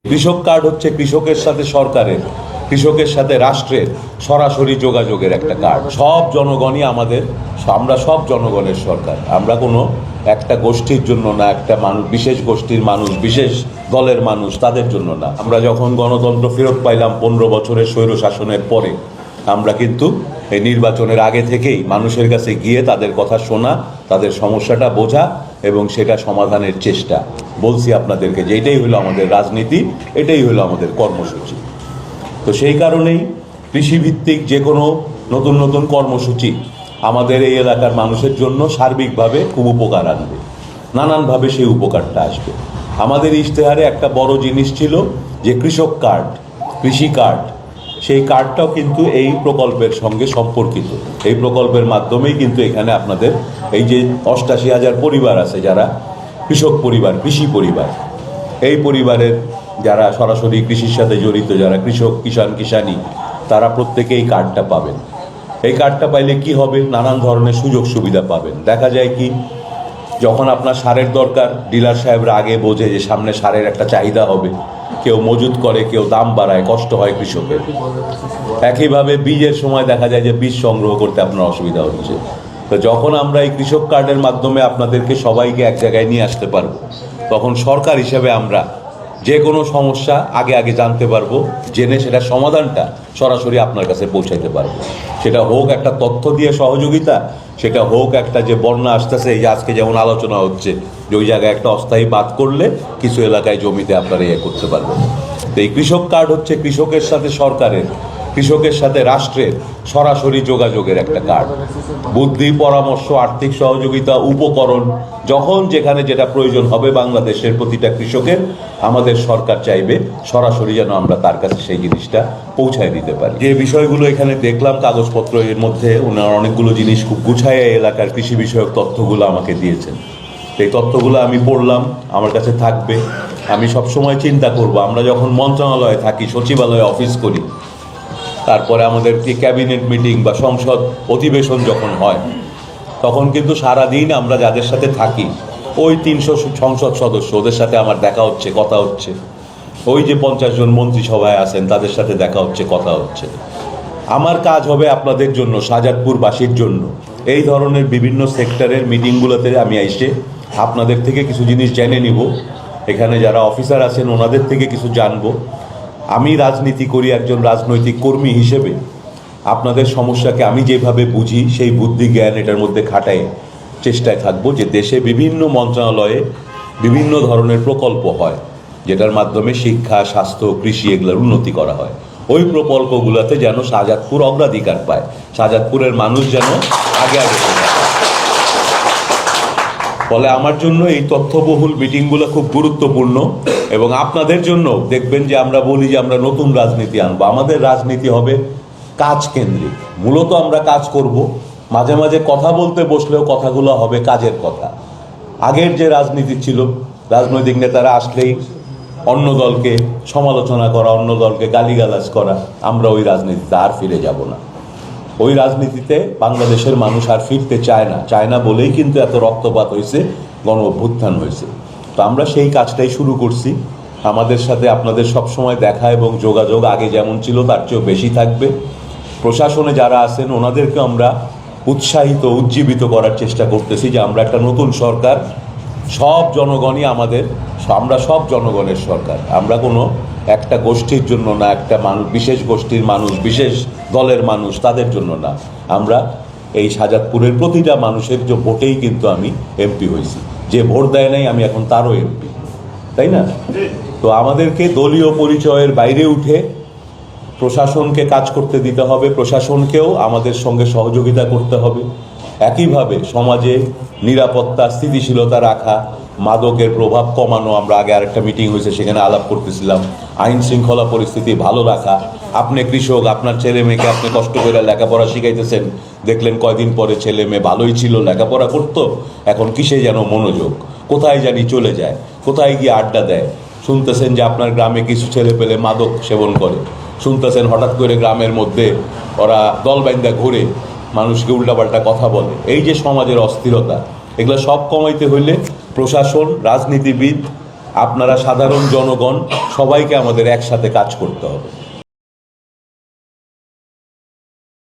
কৃষক কার্ড হচ্ছে কৃষকের সাথে সরকারের, কৃষকের সাথে রাষ্ট্রের সরাসরি যোগাযোগের একটা কার্ড। সব জনগণই আমরা সব জনগণের সরকার। আমরা কোনো একটা গোষ্ঠীর জন্য না, একটা মানুষ, বিশেষ গোষ্ঠীর মানুষ, বিশেষ দলের মানুষ তাদের জন্য না। আমরা যখন গণতন্ত্র ফেরত পাইলাম 15 বছরের স্বৈর শাসনের পরে, আমরা কিন্তু এই নির্বাচনের আগে থেকেই মানুষের কাছে গিয়ে তাদের কথা শোনা, তাদের সমস্যাটা বোঝা এবং সেটা সমাধানের চেষ্টা। বলছি আপনাদেরকে যে এটাই হলো আমাদের রাজনীতি, এটাই হলো আমাদের কর্মসূচি। তো সেই কারণেই কৃষিভিত্তিক যে কোনো নতুন নতুন কর্মসূচি আমাদের এই এলাকার মানুষের জন্য সার্বিকভাবে খুব উপকার আনবে, নানানভাবে সেই উপকারটা আসবে। আমাদের ইশতেহারে একটা বড় জিনিস ছিল যে কৃষক কার্ড, কৃষি কার্ড। সেই কার্ডটাও কিন্তু এই প্রকল্পের সঙ্গে সম্পর্কিত। এই প্রকল্পের মাধ্যমেই কিন্তু এখানে আপনাদের এই যে 88,000 পরিবার আছে যারা কৃষক পরিবার, কৃষি পরিবার, এই পরিবারের যারা সরাসরি কৃষির সাথে জড়িত, যারা কৃষক, কিষানি, তারা প্রত্যেকে এই কার্ডটা পাবেন। এই কার্ডটা পাইলে কি হবে? নানান ধরনের সুযোগ সুবিধা পাবেন। দেখা যায় কি, যখন আপনার সারের দরকার, ডিলার সাহেবরা আগে বোঝে যে সামনে সারের একটা চাহিদা হবে, কেউ মজুত করে, কেউ দাম বাড়ায়, কষ্ট হয় কৃষকের। একইভাবে বীজের সময় দেখা যায় যে বীজ সংগ্রহ করতে আপনার অসুবিধা হচ্ছে। তো যখন আমরা এই কৃষক কার্ডের মাধ্যমে আপনাদেরকে সবাইকে এক জায়গায় নিয়ে আসতে পারবো, তখন সরকার হিসেবে আমরা যে কোনো সমস্যা আগে আগে জানতে পারবো, জেনে সেটা সমাধানটা সরাসরি আপনার কাছে পৌঁছাইতে পারবো। সেটা হোক একটা তথ্য দিয়ে সহযোগিতা, সেটা হোক একটা যে বন্যা আসতেছে, এই যে আজকে যেমন আলোচনা হচ্ছে যে ওই জায়গায় একটা অস্থায়ী বাঁধ করলে কিছু এলাকায় জমিতে আপনারা ইয়ে করতে পারবেন। তো এই কৃষক কার্ড হচ্ছে কৃষকের সাথে সরকারের, কৃষকের সাথে রাষ্ট্রের সরাসরি যোগাযোগের একটা কার্ড। বুদ্ধি, পরামর্শ, আর্থিক সহযোগিতা, উপকরণ, যখন যেখানে যেটা প্রয়োজন হবে বাংলাদেশের প্রতিটা কৃষকের, আমাদের সরকার চাইবে সরাসরি যেন আমরা তার কাছে সেই জিনিসটা পৌঁছায় দিতে পারি। যে বিষয়গুলো এখানে দেখলাম কাগজপত্র, এর মধ্যে ওনার অনেকগুলো জিনিস খুব গুছায় এলাকার কৃষি বিষয়ক তথ্যগুলো আমাকে দিয়েছেন। এই তথ্যগুলো আমি পড়লাম, আমার কাছে থাকবে। আমি সবসময় চিন্তা করব, আমরা যখন মন্ত্রণালয়ে থাকি, সচিবালয়ে অফিস করি, তারপরে আমাদের কি ক্যাবিনেট মিটিং বা সংসদ অধিবেশন যখন হয়, তখন কিন্তু সারাদিন আমরা যাদের সাথে থাকি, ওই 300 সংসদ সদস্য, ওদের সাথে আমার দেখা হচ্ছে, কথা হচ্ছে। ওই যে 50 জন মন্ত্রিসভায় আছেন, তাদের সাথে দেখা হচ্ছে, কথা হচ্ছে। আমার কাজ হবে আপনাদের জন্য, শাহজাদপুরবাসীর জন্য, এই ধরনের বিভিন্ন সেক্টরের মিটিংগুলোতে আমি এসে আপনাদের থেকে কিছু জিনিস জেনে নিব। এখানে যারা অফিসার আছেন ওনাদের থেকে কিছু জানবো। আমি রাজনীতি করি একজন রাজনৈতিক কর্মী হিসেবে, আপনাদের সমস্যাকে আমি যেভাবে বুঝি সেই বুদ্ধি জ্ঞান এটার মধ্যে খাটায় চেষ্টায় থাকবো যে দেশে বিভিন্ন মন্ত্রণালয়ে বিভিন্ন ধরনের প্রকল্প হয়, যেটার মাধ্যমে শিক্ষা, স্বাস্থ্য, কৃষি এগুলোর উন্নতি করা হয়। ওই প্রকল্পগুলোতে যেন শাহজাদপুর অগ্রাধিকার পায়, শাহজাদপুরের মানুষ যেন আগে আগে পায়। ফলে আমার জন্য এই তথ্যবহুল মিটিংগুলো খুব গুরুত্বপূর্ণ। এবং আপনাদের জন্য দেখবেন যে আমরা বলি যে আমরা নতুন রাজনীতি আনবো। আমাদের রাজনীতি হবে কাজ কেন্দ্রিক। মূলত আমরা কাজ করব, মাঝে মাঝে কথা বলতে বসলেও কথাগুলো হবে কাজের কথা। আগের যে রাজনীতি ছিল, রাজনৈতিক নেতারা আসলেই অন্য দলকে সমালোচনা করা, অন্য দলকে গালিগালাজ করা, আমরা ওই রাজনীতিতে আর ফিরে যাব না। ওই রাজনীতিতে বাংলাদেশের মানুষ আর ফিরতে চায় না বলেই কিন্তু এত রক্তপাত হয়েছে, গণ অভ্যুত্থান হয়েছে। তো আমরা সেই কাজটাই শুরু করছি। আমাদের সাথে আপনাদের সবসময় দেখা এবং যোগাযোগ আগে যেমন ছিল তার চেয়েও বেশি থাকবে। প্রশাসনে যারা আছেন ওনাদেরকে আমরা উৎসাহিত, উজ্জীবিত করার চেষ্টা করতেছি যে আমরা একটা নতুন সরকার, সব জনগণই আমরা সব জনগণের সরকার। আমরা কোনো একটা গোষ্ঠীর জন্য না, একটা মানুষ, বিশেষ গোষ্ঠীর মানুষ, বিশেষ দলের মানুষ তাদের জন্য না। আমরা এই শাহজাদপুরের প্রতিটা মানুষের যে ভোটেই কিন্তু আমি এমপি হয়েছি। যে ভোট দেয় নাই আমি এখন তারও এমপি, তাই না? তো আমাদেরকে দলীয় পরিচয়ের বাইরে উঠে প্রশাসনকে কাজ করতে দিতে হবে, প্রশাসনকেও আমাদের সঙ্গে সহযোগিতা করতে হবে। একইভাবে সমাজে নিরাপত্তা, স্থিতিশীলতা রাখা, মাদকের প্রভাব কমানো, আমরা আগে আরেকটা মিটিং হয়েছে সেখানে আলাপ করতেছিলাম, আইন শৃঙ্খলা পরিস্থিতি ভালো রাখা। আপনি কৃষক, আপনার ছেলে মেয়েকে আপনি কষ্ট করে লেখাপড়া শিখাইতেছেন, দেখলেন কয়দিন পরে ছেলে মেয়ে ভালোই ছিল, লেখাপড়া করতো, এখন কিসে যেন মনোযোগ, কোথায় জানি চলে যায়, কোথায় গিয়ে আড্ডা দেয়। শুনতেছেন যে আপনার গ্রামে কিছু ছেলে পেলে মাদক সেবন করে, শুনতেছেন হঠাৎ করে গ্রামের মধ্যে ওরা দল বাইন্দা ঘুরে মানুষকে উল্টাপাল্টা কথা বলে। এই যে সমাজের অস্থিরতা, এগুলো সব কমাইতে হইলে প্রশাসন, রাজনীতিবিদ আপনারা সাধারণ জনগণ, সবাইকে আমাদের একসাথে কাজ করতে হবে।